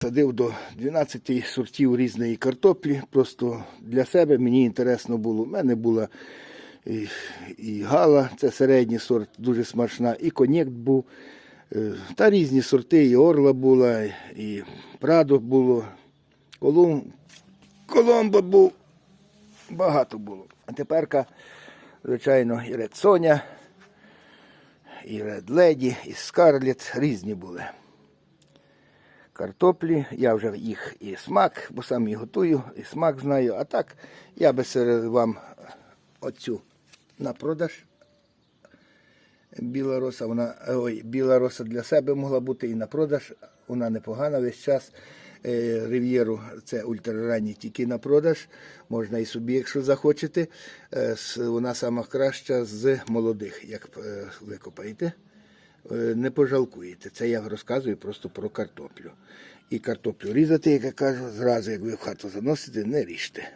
садив до 12 сортів різної картоплі. Просто для себе мені інтересно було. У мене була і гала, це середній сорт, дуже смачна, і конєкт був. Та різні сорти, і орла була, і прадо було, коломбо був, багато було. А тепер, звичайно, і Ред Соня, і Ред Леді, і Скарлет, різні були. Картоплі, я вже їх і смак, бо сам їх готую, і смак знаю. А так, я би вам оцю на продаж. Біла роса, біла роса для себе могла бути і на продаж, вона непогана весь час. Рив'єру це ультраранній тільки на продаж, можна і собі, якщо захочете. Вона сама краща з молодих, як викопаєте, не пожалкуєте. Це я розказую просто про картоплю. І картоплю різати, як я кажу, зразу, як ви в хату заносите, не ріжте.